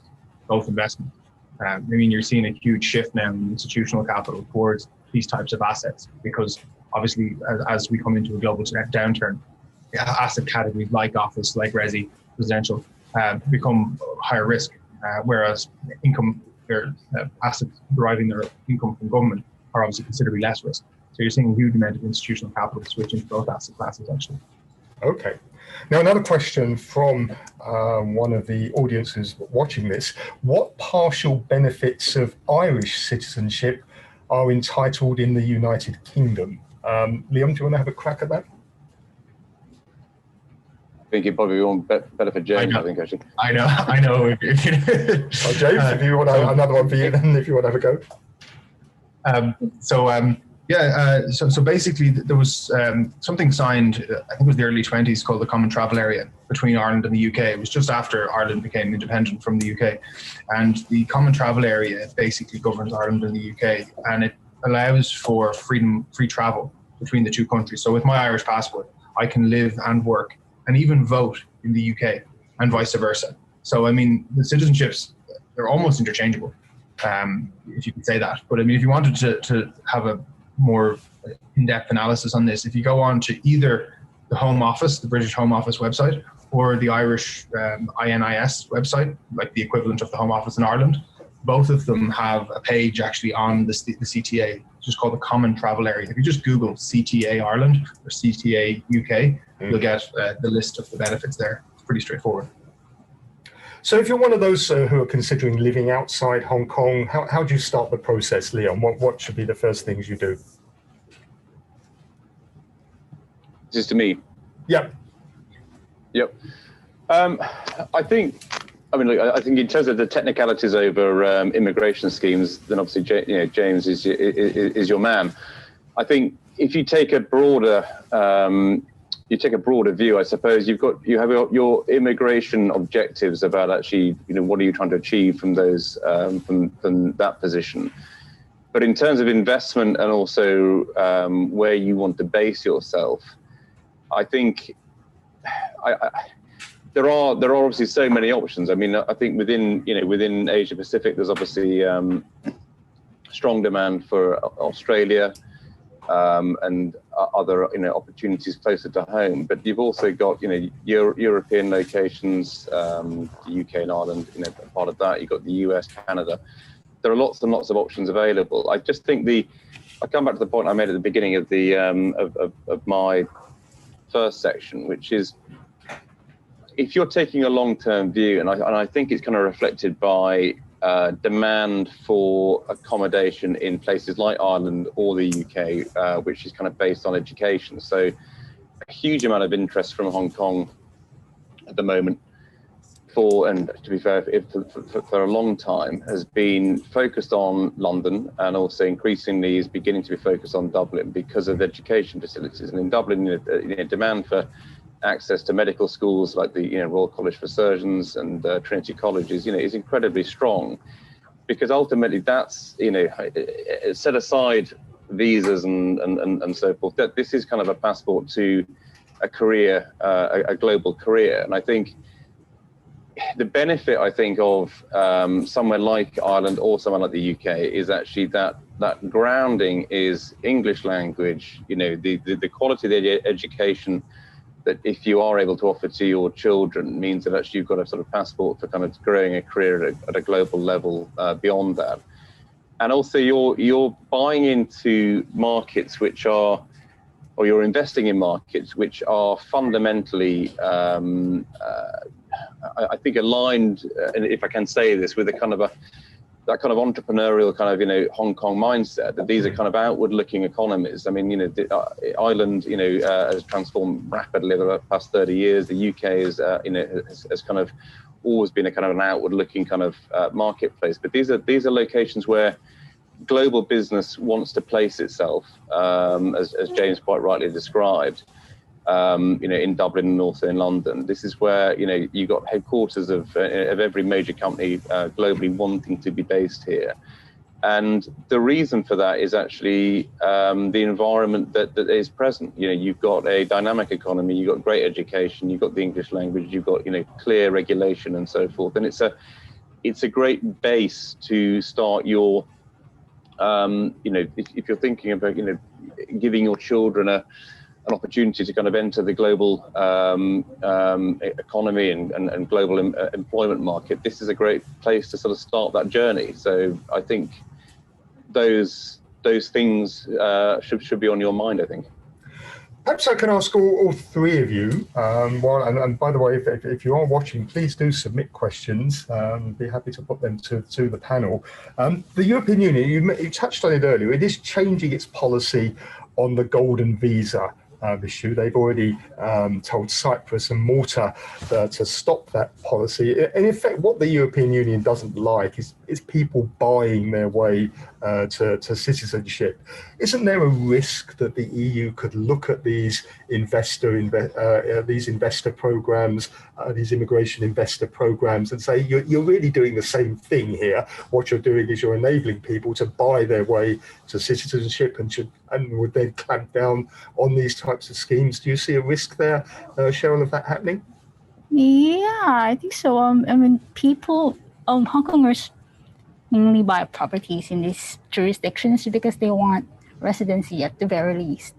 both investments. I mean, you're seeing a huge shift now in institutional capital towards these types of assets, because obviously, as we come into a global downturn, asset categories like office, like residential, become higher risk, whereas assets deriving their income from government are obviously considerably less risk. So you're seeing a huge amount of institutional capital switch into both asset classes, actually. Okay. Now, another question from one of the audience who's watching this. What partial benefits of Irish citizenship are entitled in the United Kingdom? Liam, do you want to have a crack at that? I think you probably want better for James, I think, actually. I know. Oh, James, if you want another one for you, then if you want to have a go. So basically there was something signed, I think it was the early 20s, called the Common Travel Area between Ireland and the UK. It was just after Ireland became independent from the UK. And the Common Travel Area basically governs Ireland and the UK, and it allows for free travel between the two countries. So with my Irish passport, I can live and work and even vote in the UK and vice versa. So, I mean, the citizenships, they're almost interchangeable, if you could say that. But I mean, if you wanted to have a more in-depth analysis on this, if you go on to either the Home Office, the British Home Office website, or the Irish INIS website, like the equivalent of the Home Office in Ireland, both of them have a page actually on the CTA, which is called the Common Travel Area. If you just Google CTA Ireland or CTA UK, you'll get the list of the benefits there. It's pretty straightforward. So if you're one of those who are considering living outside Hong Kong, how do you start the process, Leon? What should be the first things you do? Is this to me? Yep. I think in terms of the technicalities over immigration schemes, then obviously James is your man. I think if you take a broader view, I suppose you have your immigration objectives about actually what are you trying to achieve from those from that position. But in terms of investment and also where you want to base yourself, I think there are obviously so many options. I mean, I think within Asia Pacific, there's obviously strong demand for Australia and other opportunities closer to home. But you've also got European locations, the UK and Ireland. Part of that. You've got the US, Canada. There are lots and lots of options available. I just think I come back to the point I made at the beginning of the of my first section, which is, if you're taking a long-term view, and I think it's kind of reflected by demand for accommodation in places like Ireland or the UK, which is kind of based on education. So a huge amount of interest from Hong Kong at the moment and to be fair, for a long time has been focused on London, and also increasingly is beginning to be focused on Dublin because of education facilities. And in Dublin, demand for access to medical schools like the Royal College for Surgeons and Trinity College is incredibly strong, because ultimately that's set aside visas and so forth, that this is kind of a passport to a career, a global career. And I think the benefit of somewhere like Ireland or somewhere like the UK is actually that grounding is English language, the quality of the education that if you are able to offer to your children means that actually you've got a sort of passport for kind of growing a career at a global level beyond that. And also you're buying into markets or you're investing in markets which are fundamentally, I think, aligned, and if I can say this, with a kind of that kind of entrepreneurial kind of, Hong Kong mindset, that these are kind of outward-looking economies. I mean, Ireland, has transformed rapidly over the past 30 years. The UK is, has kind of always been a kind of an outward-looking kind of marketplace. But these are locations where global business wants to place itself, as James quite rightly described. In Dublin and also in London. This is where, you've got headquarters of every major company globally wanting to be based here. And the reason for that is actually the environment that is present. You've got a dynamic economy, you've got great education, you've got the English language, you've got, clear regulation and so forth. And it's a great base to start your, if you're thinking about, giving your children an opportunity to kind of enter the global economy and global employment market, this is a great place to sort of start that journey. So I think those things should be on your mind, I think. Perhaps I can ask all three of you. And by the way, if you are watching, please do submit questions. Be happy to put them to the panel. The European Union, you touched on it earlier, it is changing its policy on the golden visa issue. They've already told Cyprus and Malta to stop that policy. And in fact, what the European Union doesn't like is people buying their way to citizenship. Isn't there a risk that the EU could look at these investor programs, these immigration investor programs, and say you're really doing the same thing here? What you're doing is you're enabling people to buy their way to citizenship, and would then clamp down on these types of schemes. Do you see a risk there, Cheryl, of that happening? Yeah, I think so. People, Hong Kongers mainly buy properties in these jurisdictions because they want residency at the very least.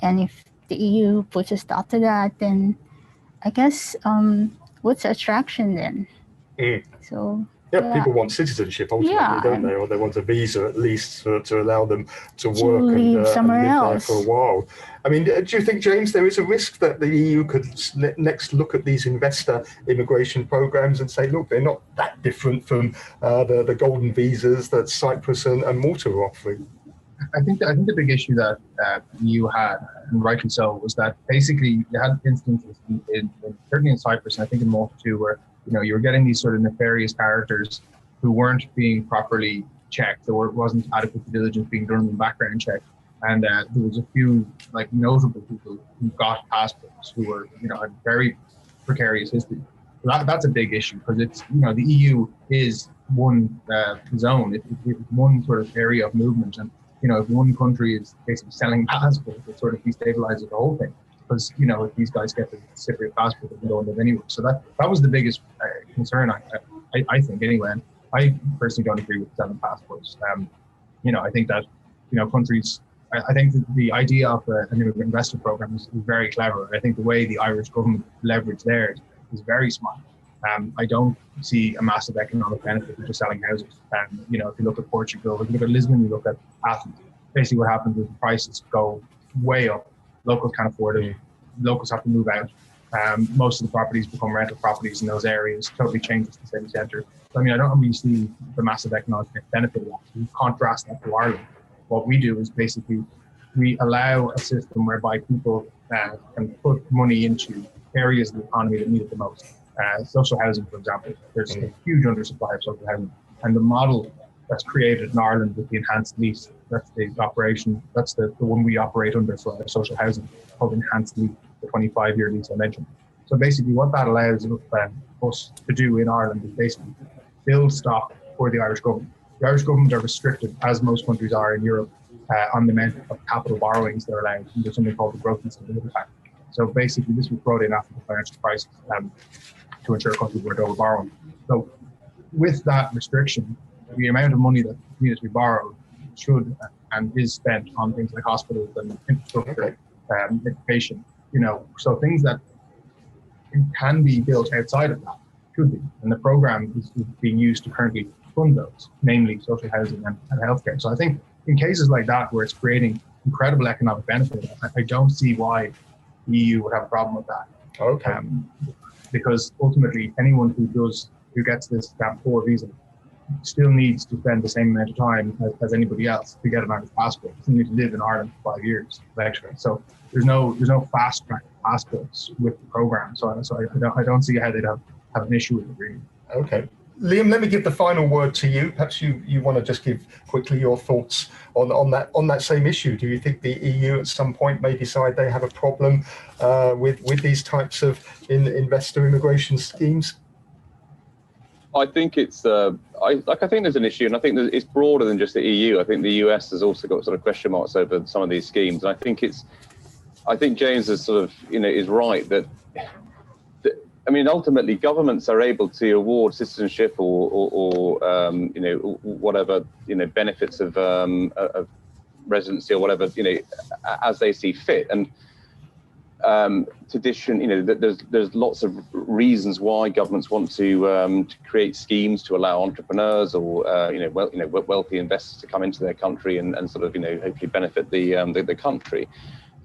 And if the EU puts a stop to that, then I guess what's the attraction then? So. Yeah, people want citizenship ultimately, don't they? Or they want a visa at least to allow them to work and live there for a while. I mean, do you think, James, there is a risk that the EU could next look at these investor immigration programs and say, look, they're not that different from the golden visas that Cyprus and Malta are offering? I think the big issue that the EU had, and rightly so, was that basically you had instances certainly in Cyprus and I think in Malta too, where you were getting these sort of nefarious characters who weren't being properly checked. There wasn't adequate due diligence being done in the background check. And there was a few notable people who got passports who were, had very precarious history. So that's a big issue because it's, the EU is one zone. It's one sort of area of movement. And, if one country is basically selling passports, it sort of destabilizes the whole thing. Because, if these guys get the Cypriot passport, they can go and live anywhere. So that was the biggest concern, I think, anyway. And I personally don't agree with selling passports. I think that, countries, I think that the idea of an immigrant investor program is very clever. I think the way the Irish government leverage theirs is very smart. I don't see a massive economic benefit of just selling houses. If you look at Portugal, if you look at Lisbon, you look at Athens, basically what happens is the prices go way up. Locals can't afford it. Locals have to move out. Most of the properties become rental properties in those areas, totally changes the city centre. So, I don't really see the massive economic benefit of that. We contrast that to Ireland. What we do is basically we allow a system whereby people can put money into areas of the economy that need it the most. Social housing, for example, there's a huge undersupply of social housing. And the model that's created in Ireland with the enhanced lease, that's the operation, that's the one we operate under for our social housing, called enhanced lease, the 25-year lease I mentioned. So basically what that allows us to do in Ireland is basically build stock for the Irish government. The Irish government are restricted, as most countries are in Europe, on the amount of capital borrowings they're allowed under something called the Growth and Stability Pact. So basically this was brought in after the financial crisis to ensure countries weren't over borrowing. So with that restriction, the amount of money that needs to be borrowed should and is spent on things like hospitals and infrastructure, education, so things that can be built outside of that should be. And the program is being used to currently fund those, namely social housing and healthcare. So I think in cases like that, where it's creating incredible economic benefit, I don't see why the EU would have a problem with that. Okay. Because ultimately, anyone who gets this stamp 4 visa still needs to spend the same amount of time as anybody else to get an Irish passport. You need to live in Ireland for 5 years, eventually. So there's no fast track passports with the program. So I don't see how they'd have an issue with it, really. Okay. Liam, let me give the final word to you. Perhaps you want to just give quickly your thoughts on that same issue. Do you think the EU at some point may decide they have a problem with these types of investor immigration schemes? I think it's I think there's an issue, and I think that it's broader than just the EU. I think the US has also got sort of question marks over some of these schemes, and I think James is sort of is right that. I mean, ultimately, governments are able to award citizenship or whatever benefits of residency or whatever as they see fit. And tradition, there's lots of reasons why governments want to create schemes to allow entrepreneurs or wealthy investors to come into their country and sort of hopefully benefit the country.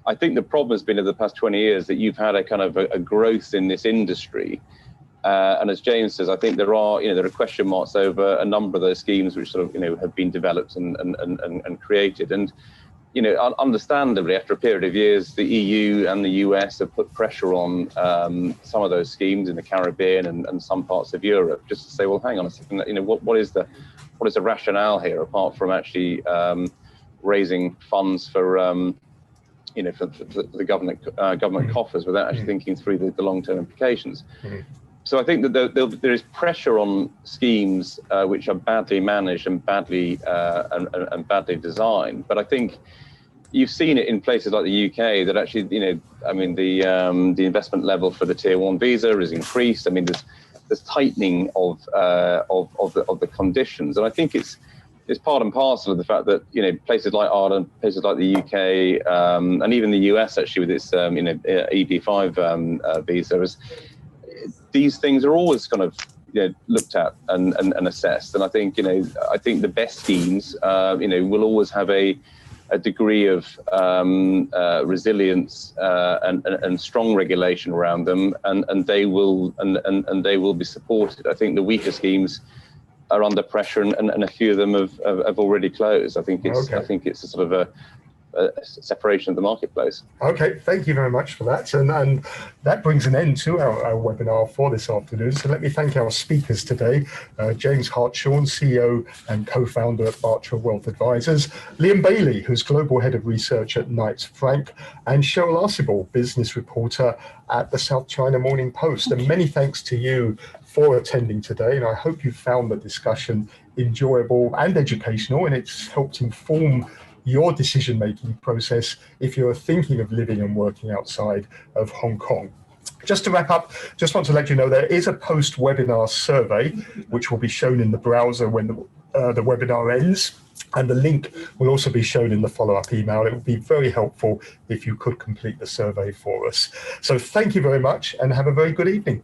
I think the problem has been over the past 20 years that you've had a kind of a growth in this industry. And as James says, I think there are question marks over a number of those schemes which sort of, have been developed and created. And, understandably, after a period of years, the EU and the US have put pressure on some of those schemes in the Caribbean and some parts of Europe, just to say, well, hang on a second, what is the rationale here, apart from actually raising funds for for the government coffers without actually thinking through the long-term implications. Mm-hmm. So I think that there is pressure on schemes which are badly managed and badly designed. But I think you've seen it in places like the UK that actually, the investment level for the Tier 1 visa is increased. I mean, there's tightening of the conditions, and I think it's part and parcel of the fact that places like Ireland, places like the UK, and even the US actually with its EB5 visa, these things are always kind of looked at and assessed. And I think the best schemes will always have a degree of resilience and strong regulation around them, and they will be supported. I think the weaker schemes are under pressure, and a few of them have already closed. I think it's a sort of a separation of the marketplace. Okay, thank you very much for that. And that brings an end to our webinar for this afternoon. So let me thank our speakers today, James Hartshorn, CEO and co-founder at Bartra Wealth Advisors, Liam Bailey, who's Global Head of Research at Knight Frank, and Cheryl Arcibal, business reporter at the South China Morning Post. And many thanks to you for attending today, and I hope you found the discussion enjoyable and educational, and it's helped inform your decision-making process if you're thinking of living and working outside of Hong Kong. Just to wrap up, just want to let you know there is a post-webinar survey which will be shown in the browser when the webinar ends, and the link will also be shown in the follow-up email. It would be very helpful if you could complete the survey for us. So thank you very much and have a very good evening.